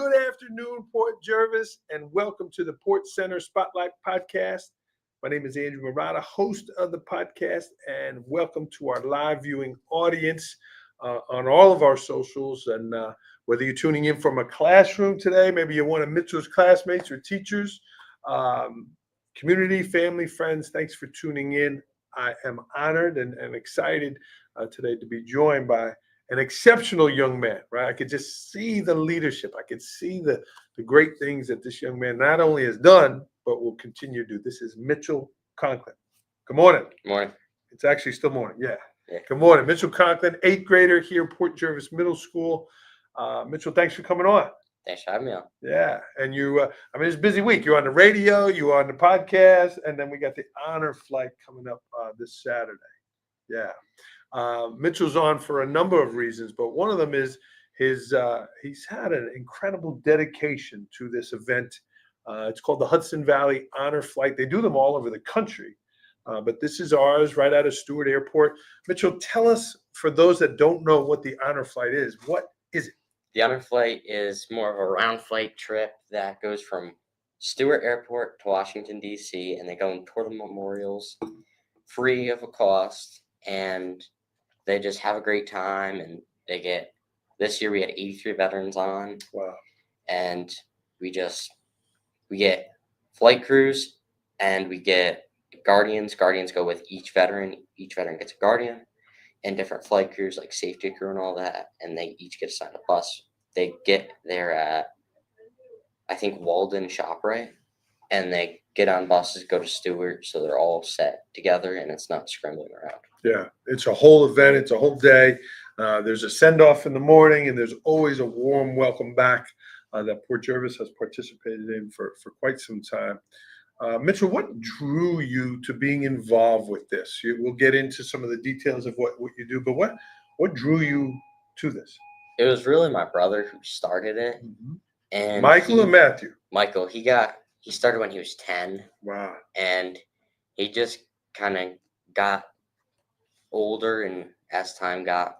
Good afternoon, Port Jervis, and welcome to the Port Center Spotlight Podcast. My name is Andrew Murata, host of the podcast, and welcome to our live viewing audience on all of our socials. And whether you're tuning in from a classroom today, maybe you're one of Mitchel's classmates or teachers, community, family, friends, thanks for tuning in. I am honored and excited today to be joined by an exceptional young man, right? I could just see the leadership. I could see the great things that this young man not only has done, but will continue to do. This is Mitchel Conklin. Good morning. Good morning. It's actually still morning. Yeah. Yeah. Good morning. Mitchel Conklin, 8th grader here at Port Jervis Middle School. Mitchel, thanks for coming on. Thanks for having me on. Yeah. And you, it's a busy week. You're on the radio, you're on the podcast, and then we got the honor flight coming up this Saturday. Yeah. Mitchel's on for a number of reasons, but one of them is he's had an incredible dedication to this event. It's called the Hudson Valley Honor Flight. They do them all over the country, but this is ours right out of Stewart Airport. Mitchel, tell us, for those that don't know what the Honor Flight is, what is it? The Honor Flight is more of a round flight trip that goes from Stewart Airport to Washington, D.C., and they go and tour the memorials free of a cost, and they just have a great time. And this year we had 83 veterans on. Wow. And we get flight crews, and we get guardians. Guardians go with each veteran. Each veteran gets a guardian, and different flight crews like safety crew and all that, and they each get assigned a bus. They get there at, I think, Walden ShopRite, and they get on buses, go to Stewart, so they're all set together, and it's not scrambling around. Yeah, it's a whole event. It's a whole day. There's a send-off in the morning, and there's always a warm welcome back that Port Jervis has participated in for quite some time. Mitchel, what drew you to being involved with this? We'll get into some of the details of what you do, but what drew you to this? It was really my brother who started it. Mm-hmm. And Michael or Matthew? Michael. He started when he was 10. Wow. And he just kind of got older, and as time got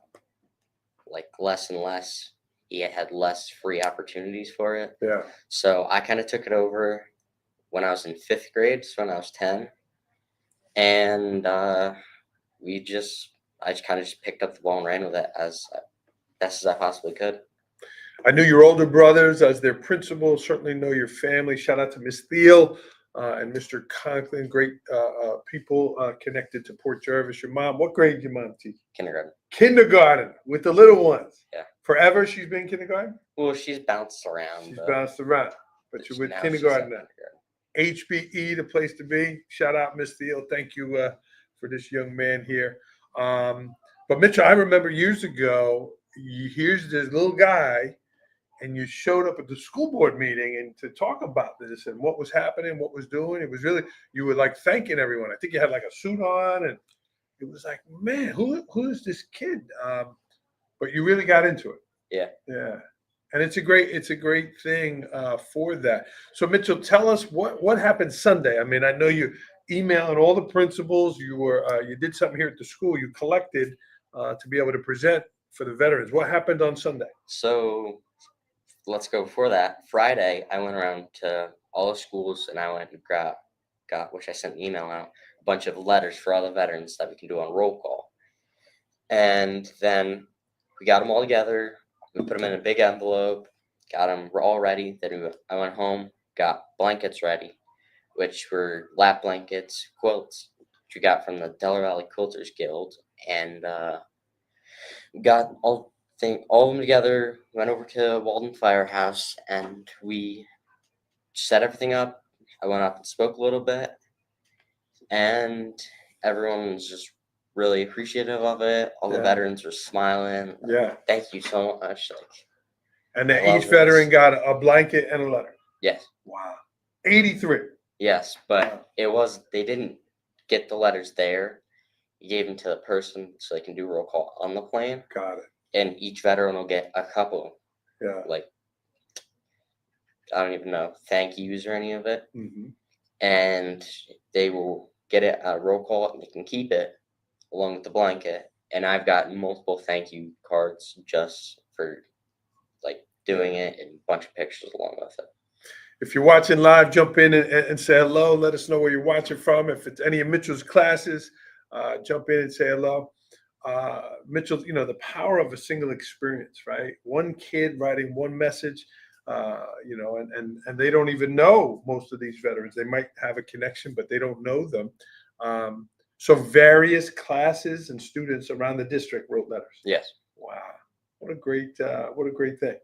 less and less, he had less free opportunities for it. Yeah. So I kind of took it over when I was in 5th grade, so when I was 10. And I just kind of just picked up the ball and ran with it as best as I possibly could. I knew your older brothers as their principal, certainly know your family. Shout out to Miss Thiel and Mr. Conklin, great people connected to Port Jervis. Your mom, what grade did your mom teach? Kindergarten. Kindergarten with the little ones. Yeah. Forever she's been kindergarten? Well, she's bounced around. She's bounced around, but you're with kindergarten now. HBE, the place to be. Shout out, Miss Thiel. Thank you for this young man here. But Mitchel, I remember years ago, here's this little guy, and you showed up at the school board meeting and to talk about this and what was happening, what was doing. It was really, you were like thanking everyone. I think you had like a suit on, and it was like, man, who is this kid? But you really got into it. Yeah. Yeah. And it's a great thing for that. So Mitchel, tell us what happened Sunday. I mean, I know you emailing all the principals. You did something here at the school. You collected to be able to present for the veterans. What happened on Sunday? So let's go before that. Friday, I went around to all the schools, and I went and got, which I sent an email out, a bunch of letters for all the veterans that we can do on roll call. And then we got them all together. We put them in a big envelope, got them all ready. Then I went home, got blankets ready, which were lap blankets, quilts, which we got from the Delaware Valley Quilters Guild, and got all of them together. Went over to Walden Firehouse, and we set everything up. I went up and spoke a little bit, and everyone was just really appreciative of it. All the veterans were smiling. Yeah. Thank you so much. And then each veteran got a blanket and a letter. Yes. Wow. 83. Yes, but they didn't get the letters there. He gave them to the person so they can do roll call on the plane. Got it. And each veteran will get a couple. Yeah. I don't even know, thank yous or any of it. Mm-hmm. And they will get it at roll call, and they can keep it along with the blanket. And I've gotten multiple thank you cards just for doing it and a bunch of pictures along with it. If you're watching live, jump in and say hello. Let us know where you're watching from. If it's any of Mitchel's classes, jump in and say hello. Mitchell, the power of a single experience, right? One kid writing one message, and they don't even know most of these veterans. They might have a connection, but they don't know them. So various classes and students around the district wrote letters. Yes. Wow, what a great thing.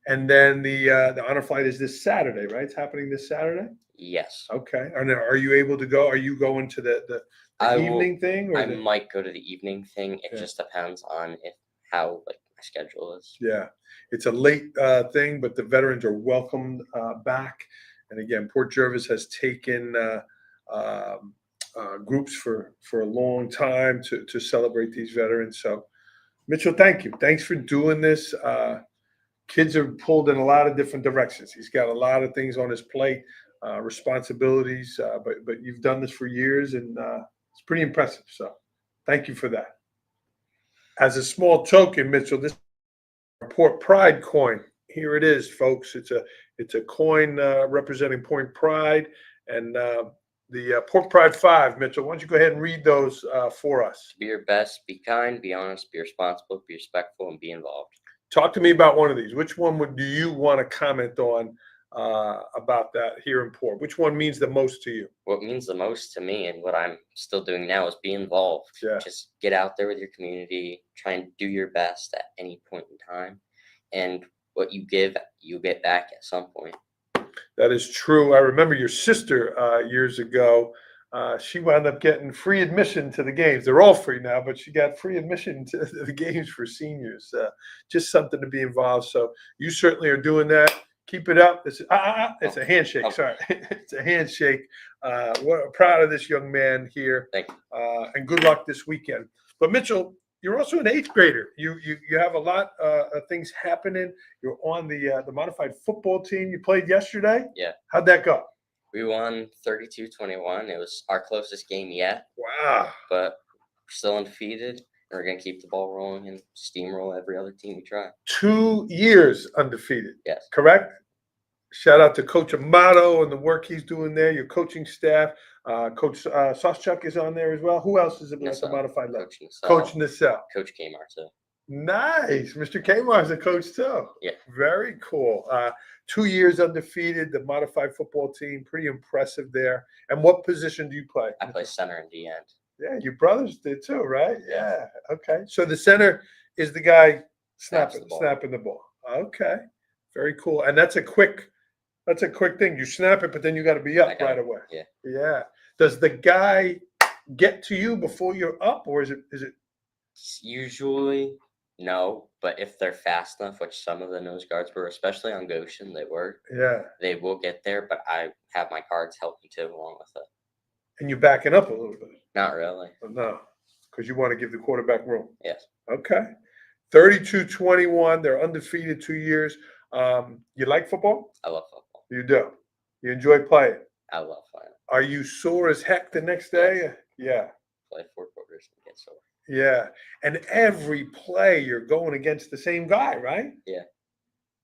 And then the honor flight is this Saturday, right? It's happening this Saturday. Yes. Okay. And are you able to go? Are you going to the evening thing? Or I might go to the evening thing. It just depends on how my schedule is. Yeah, it's a late thing, but the veterans are welcomed back. And again, Port Jervis has taken groups for a long time to celebrate these veterans. So, Mitchell, thank you. Thanks for doing this. Kids are pulled in a lot of different directions. He's got a lot of things on his plate, responsibilities, but you've done this for years, and it's pretty impressive. So thank you for that. As a small token, Mitchell, this Port Pride coin. Here it is, folks. It's a coin representing Port Pride, and the Port Pride 5. Mitchell, why don't you go ahead and read those for us? Be your best, be kind, be honest, be responsible, be respectful, and be involved. Talk to me about one of these. Which one do you want to comment on about that here in Port? Which one means the most to you? What means the most to me and what I'm still doing now is be involved. Yeah. Just get out there with your community, try and do your best at any point in time. And what you give, you get back at some point. That is true. I remember your sister years ago. She wound up getting free admission to the games. They're all free now, but she got free admission to the games for seniors. Just something to be involved. So you certainly are doing that. Keep it up. It's a handshake. Oh. Sorry, it's a handshake. We're proud of this young man here. Thank you. And good luck this weekend. But Mitchell, you're also an 8th grader. You have a lot of things happening. You're on the modified football team. You played yesterday. Yeah. How'd that go? We won 32-21. It was our closest game yet. Wow. But we're still undefeated. We're going to keep the ball rolling and steamroll every other team we try. 2 years undefeated. Yes. Correct? Shout out to Coach Amato and the work he's doing there, your coaching staff. Coach Soschuk is on there as well. Who else is at the modified level? Coach Nacelle. Coach Kmar, too. Nice. Mr. Kmar is a coach, too. Yeah. Very cool. 2 years undefeated, the modified football team. Pretty impressive there. And what position do you play? I play center and D end. Yeah, your brothers did too, right? Yeah. Okay. So the center is the guy snapping the ball. Okay. Very cool. And that's a quick thing. You snap it, but then you got to be up right away. Yeah. Yeah. Does the guy get to you before you're up, or is it? Usually no, but if they're fast enough, which some of the nose guards were, especially on Goshen, they were. Yeah. They will get there, but I have my guards help me too along with it. And you're backing up a little bit. Not really. No, because you want to give the quarterback room. Yes. Okay. 32-21. They're undefeated 2 years. You like football? I love football. You do. You enjoy playing. I love playing. Are you sore as heck the next day? Yeah. Play 4 quarters and get sore. Yeah. And every play you're going against the same guy, right? Yeah.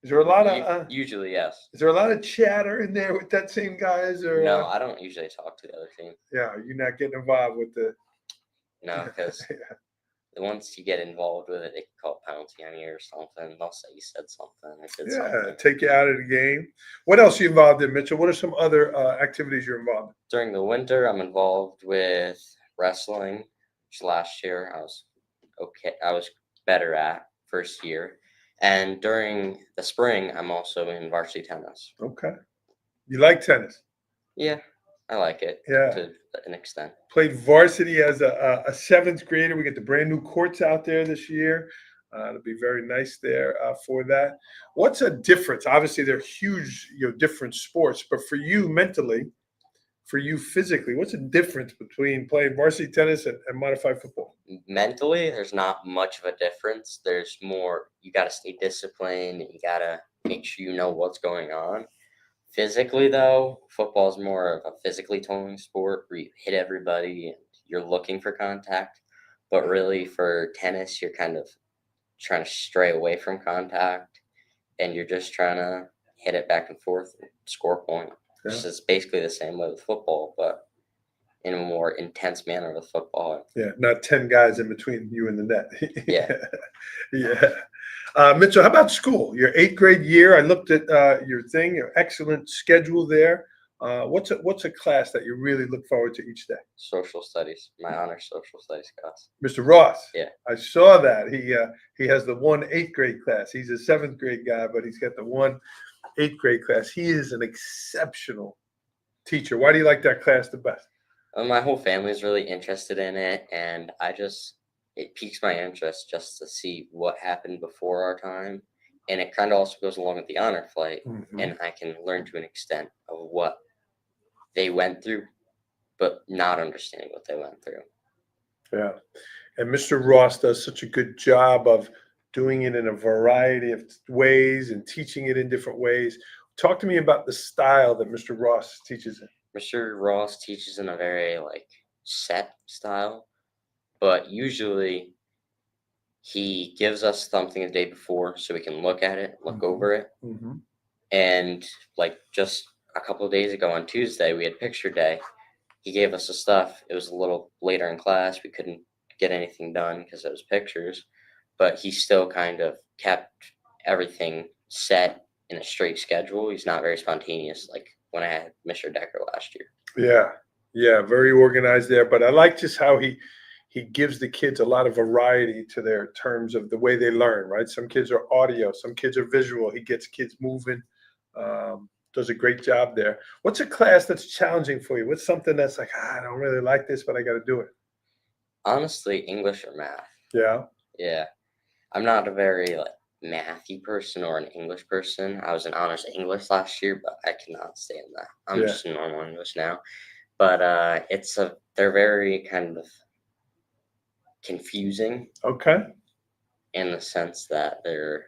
Is there a lot of usually yes? Is there a lot of chatter in there with that same guys? Or no, I don't usually talk to the other team. Yeah, you're not getting involved with the. No, because once you get involved with it, they can call penalty on you or something. They'll say you said something or did something. Take you out of the game. What else are you involved in, Mitchell? What are some other activities you're involved in? During the winter, I'm involved with wrestling, which last year I was better at first year. And during the spring, I'm also in varsity tennis. Okay. You like tennis? Yeah, I like it. Yeah. To an extent. Played varsity as a 7th grader. We get the brand new courts out there this year. It'll be very nice there for that. What's a difference? Obviously, they're huge, different sports. But for you mentally, for you physically, what's the difference between playing varsity tennis and modified football? Mentally, there's not much of a difference. There's more, you got to stay disciplined and you got to make sure you know what's going on. Physically, though, football is more of a physically tolling sport where you hit everybody and you're looking for contact. But really, for tennis, you're kind of trying to stray away from contact and you're just trying to hit it back and forth and score a point. Yeah. This is basically the same way with football, but in a more intense manner with football. Yeah, not 10 guys in between you and the net. Yeah. Yeah. Mitchell, how about school? Your 8th grade year, I looked at your thing, your excellent schedule there. What's a class that you really look forward to each day? Social studies, my honor social studies class. Mr. Ross. Yeah. I saw that. He has the 8th grade class. He's a 7th grade guy, but he's got the 8th grade class. He is an exceptional teacher. Why do you like that class the best? My whole family is really interested in it, and it piques my interest just to see what happened before our time. And it kind of also goes along with the honor flight, and I can learn to an extent of what they went through, but not understanding what they went through. Yeah. And Mr. Ross does such a good job of doing it in a variety of ways and teaching it in different ways. Talk to me about the style that Mr. Ross teaches in. Mr. Ross teaches in a very set style, but usually he gives us something the day before so we can look at it, look over it. And just a couple of days ago on Tuesday, we had picture day. He gave us the stuff. It was a little later in class. We couldn't get anything done because it was pictures, but he still kind of kept everything set in a straight schedule. He's not very spontaneous like when I had Mr. Decker last year. Yeah, very organized there. But I like just how he gives the kids a lot of variety to their terms of the way they learn, right? Some kids are audio, some kids are visual. He gets kids moving. Does a great job there. What's a class that's challenging for you? What's something that's like, I don't really like this, but I got to do it? Honestly, English or math. Yeah. Yeah. I'm not a very mathy person or an English person. I was in honors English last year, but I cannot stand that. I'm just in normal English now. But they're very kind of confusing. Okay. In the sense that they're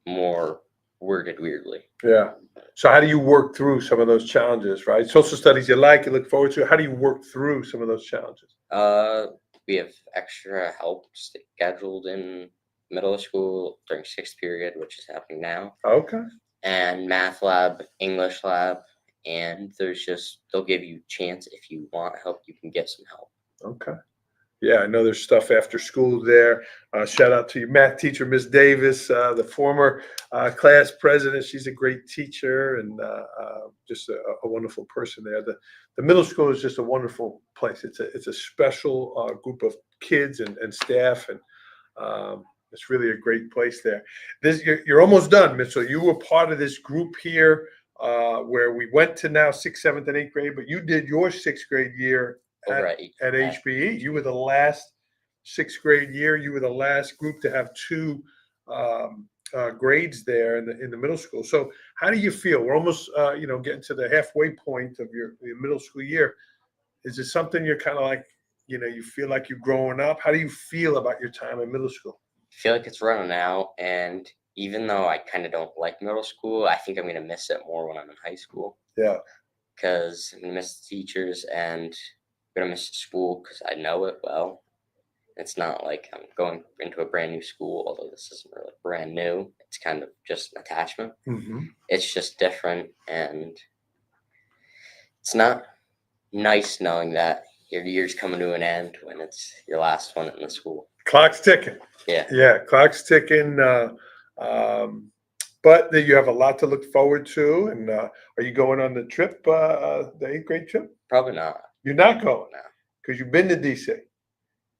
more worded weirdly. Yeah. So how do you work through some of those challenges, right? Social studies you look forward to. How do you work through some of those challenges? We have extra help scheduled in middle school during 6th period, which is happening now. Okay. And math lab, English lab, and they'll give you a chance if you want help, you can get some help. Okay. Yeah, I know there's stuff after school there. Shout out to your math teacher, Miss Davis, the former class president. She's a great teacher and just a wonderful person there. The middle school is just a wonderful place. It's a special group of kids and staff, and it's really a great place there. You're almost done, Mitchell. You were part of this group here where we went to now 6th, 7th, and 8th grade, but you did your 6th grade year at HBE. You were the last 6th grade year. You were the last group to have 2 grades there in the middle school. So how do you feel? We're almost getting to the halfway point of your middle school year. Is it something you're kind of like, you feel like you're growing up? How do you feel about your time in middle school? I feel like it's running out, and even though I kind of don't like middle school, I think I'm going to miss it more when I'm in high school. Yeah. Because I'm going to miss the teachers, and I'm going to miss the school because I know it well. It's not like I'm going into a brand new school, although this isn't really brand new. It's kind of just an attachment. It's just different, and it's not nice knowing that your year's coming to an end when it's your last one in the school. Clock's ticking. Yeah, clock's ticking. But you have a lot to look forward to. And are you going on the trip, the 8th grade trip? Probably not. You're not going? No. Because you've been to DC.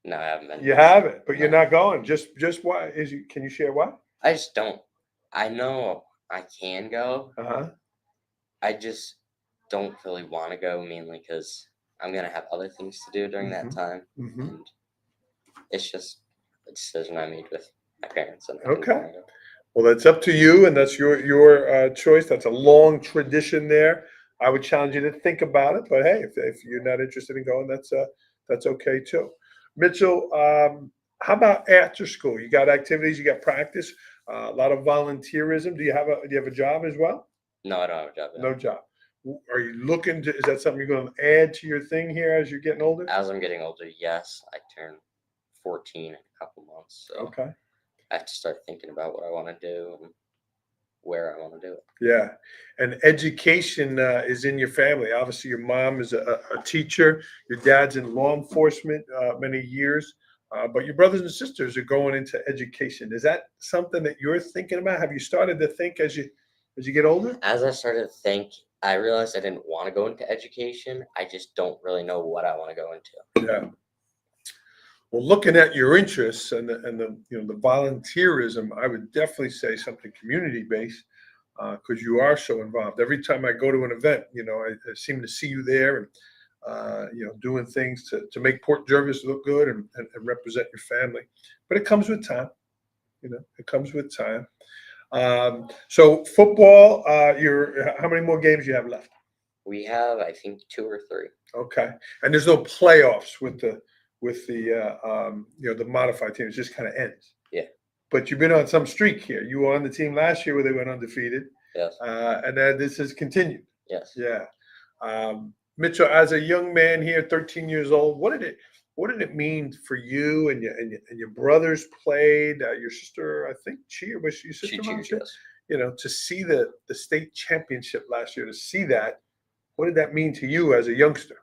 No, I haven't been. You haven't, but you're not going. Just why? Can you share why? I just don't. I know I can go. I just don't really want to go, mainly because I'm going to have other things to do during that time. And it's just a decision I made with my parents. And okay. Well, that's up to you, and that's your choice. That's a long tradition there. I would challenge you to think about it, but hey, if you're not interested in going, that's okay too. Mitchell, how about after school? You got activities, you got practice, a lot of volunteerism. Do you have a job as well? No, I don't have a job. No job. Are you looking to? Is that something you're going to add to your thing here as you're getting older? As I'm getting older, yes. I turn 14 in a couple months, so okay. I have to start thinking about what I want to do. And where I want to do it. Yeah, and education is in your family. Obviously, your mom is a teacher. Your dad's in law enforcement many years, but your brothers and sisters are going into education. Is that something that you're thinking about? Have you started to think as you get older? As I started to think, I realized I didn't want to go into education. I just don't really know what I want to go into. Yeah. Well, looking at your interests and the the volunteerism, I would definitely say something community based because you are so involved. Every time I go to an event, I seem to see you there and doing things to make Port Jervis look good and represent your family. But it comes with time. It comes with time. So football, how many more games you have left? We have, I think, 2 or 3. Okay, and there's no playoffs with the modified team. It just kind of ends. Yeah. But you've been on some streak here. You were on the team last year where they went undefeated. Yes. And then this has continued. Yes. Yeah. Mitchel, as a young man here, 13 years old, what did it mean for you and your brothers played? Your sister, I think, was your sister? She cheers, Yes. To see the state championship last year, to see that, what did that mean to you as a youngster?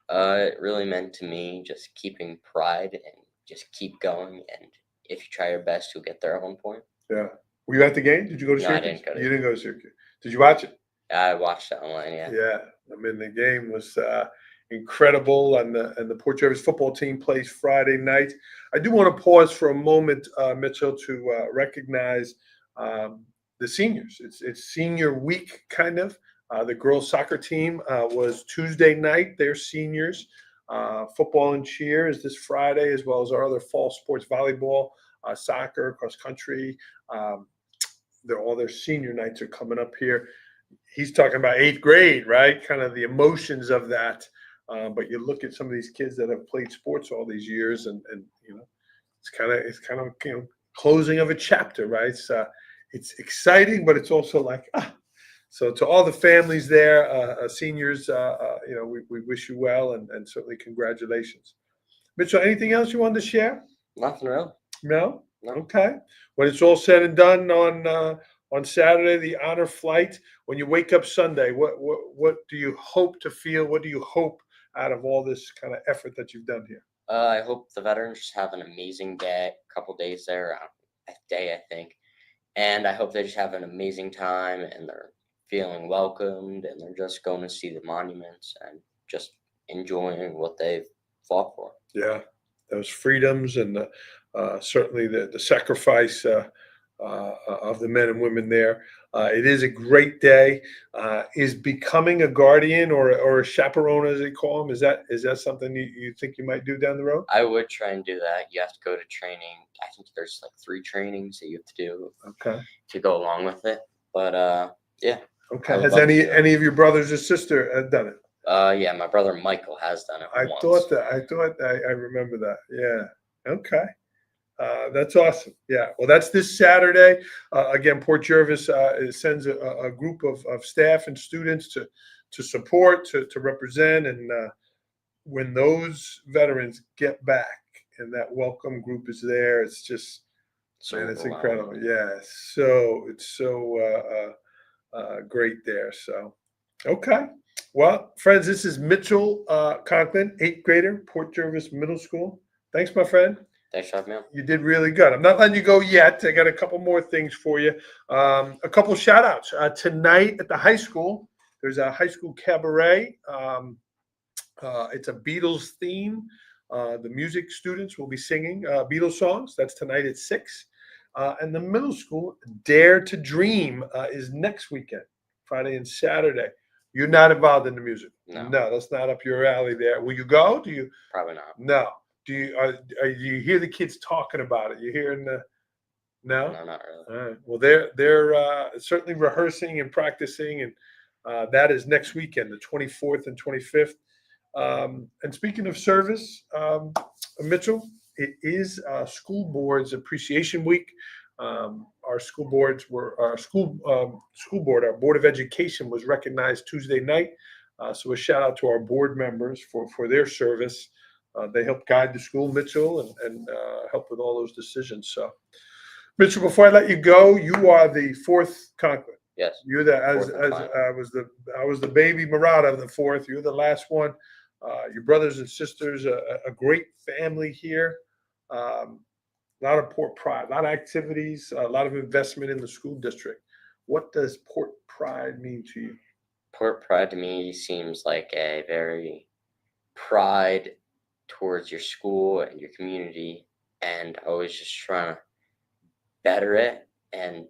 It really meant to me just keeping pride and just keep going. And if you try your best, you'll get there at one point. Yeah. Were you at the game? Did you go to No, Syracuse? I didn't go to You didn't go to Syracuse. Did you watch it? I watched it online, yeah. Yeah. I mean, the game was incredible, and the Port Jervis football team plays Friday night. I do want to pause for a moment, Mitchel, to recognize the seniors. It's senior week, kind of. The girls' soccer team was Tuesday night. They're seniors. Football and cheer is this Friday, as well as our other fall sports, volleyball, soccer, cross country. All their senior nights are coming up here. He's talking about 8th grade, right? Kind of the emotions of that. But you look at some of these kids that have played sports all these years, and it's kind of closing of a chapter, right? It's exciting, but it's also like So to all the families there, seniors, we wish you well and certainly congratulations. Mitchel, anything else you wanted to share? Nothing real. No? No. Okay. When it's all said and done on Saturday, the honor flight, when you wake up Sunday, what do you hope to feel? What do you hope out of all this kind of effort that you've done here? I hope the veterans just have an amazing day, a couple days there, a day, I think. And I hope they just have an amazing time and they're feeling welcomed and they're just going to see the monuments and just enjoying what they've fought for. Yeah, those freedoms and certainly the sacrifice of the men and women there. It is a great day. Is becoming a guardian or a chaperone, as they call them, is that something you think you might do down the road? I would try and do that. You have to go to training. I think there's like 3 trainings that you have to do to go along with it. But yeah. Okay. Has any of your brothers or sister done it? Yeah, my brother Michael has done it once. I thought I remember that. Yeah. Okay. That's awesome. Yeah. Well, that's this Saturday. Again, Port Jervis sends a group of staff and students to support, to represent, and when those veterans get back and that welcome group is there, it's just it's incredible. Yeah. So it's so great there. So, okay. Well, friends, this is Mitchel Conklin, 8th grader, Port Jervis Middle School. Thanks, my friend. Thanks for having me on. You did really good. I'm not letting you go yet. I got a couple more things for you. A couple shout outs. Tonight at the high school, there's a high school cabaret. It's a Beatles theme. The music students will be singing Beatles songs. That's tonight at 6. And the middle school, Dare to Dream, is next weekend, Friday and Saturday. You're not involved in the music. No, that's not up your alley there. Will you go? Do you? Probably not. No. Do you hear the kids talking about it? You hearing the? No, not really. All right. Well, they're certainly rehearsing and practicing, and that is next weekend, the 24th and 25th. And speaking of service, Mitchel, it is School Board's Appreciation Week. Our school board, our Board of Education was recognized Tuesday night. So a shout out to our board members for their service. They help guide the school, Mitchel, and help with all those decisions. So Mitchell, before I let you go, you are the fourth Conklin. Yes. You're the Fourth and final. I was the baby Murata of the fourth. You're the last one. Your brothers and sisters, a great family here. A lot of Port Pride, a lot of activities, a lot of investment in the school district. What does Port Pride mean to you? Port Pride to me seems like a very pride towards your school and your community, and always just trying to better it and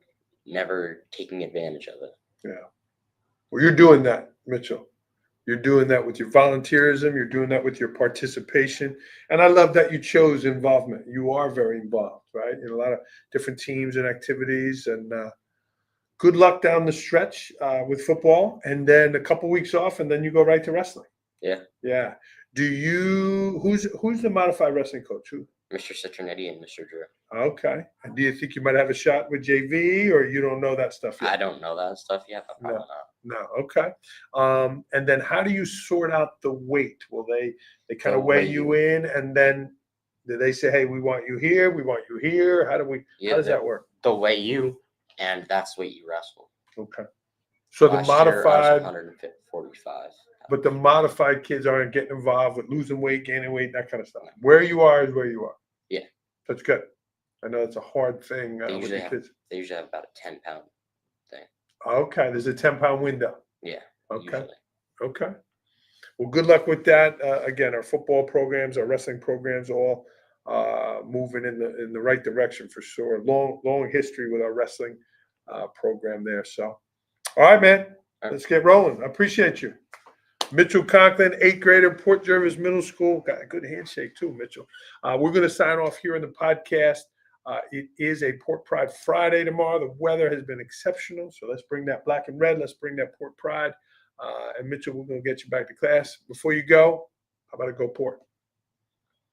never taking advantage of it. Yeah. Well, you're doing that, Mitchell. You're doing that with your volunteerism. You're doing that with your participation. And I love that you chose involvement. You are very involved, right? In a lot of different teams and activities. And good luck down the stretch with football. And then a couple weeks off, and then you go right to wrestling. Yeah. Yeah. Who's the modified wrestling coach? Who? Mr. Citronetti and Mr. Drew. Okay. And do you think you might have a shot with JV, or you don't know that stuff yet? I don't know that stuff yet, but probably not. No. Okay. And then how do you sort out the weight? Will they kind of They'll weigh weigh you you. in, and then do they say, hey, we want you here, we want you here? How does that work? They'll weigh you, and that's the weight you wrestle. Okay. So the Last year, I was modified, 145. but the modified kids aren't getting involved with losing weight, gaining weight, that kind of stuff. Where you are is where you are. Yeah. That's good. I know it's a hard thing They with usually the have kids. about a 10-pound thing. Okay. There's a 10-pound window. Yeah. Okay. Usually. Okay. Well, good luck with that. Again, our football programs, our wrestling programs, all moving in the right direction for sure. Long history with our wrestling program there. So, all right, man, let's get rolling. I appreciate you. Mitchel Conklin, 8th grader, Port Jervis Middle School. Got a good handshake too, Mitchell. We're going to sign off here in the podcast. It is a Port Pride Friday tomorrow. The weather has been exceptional, so let's bring that black and red. Let's bring that Port Pride. And Mitchell, we're going to get you back to class. Before you go, how about a go Port?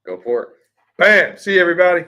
Go Port. Bam. See you, everybody.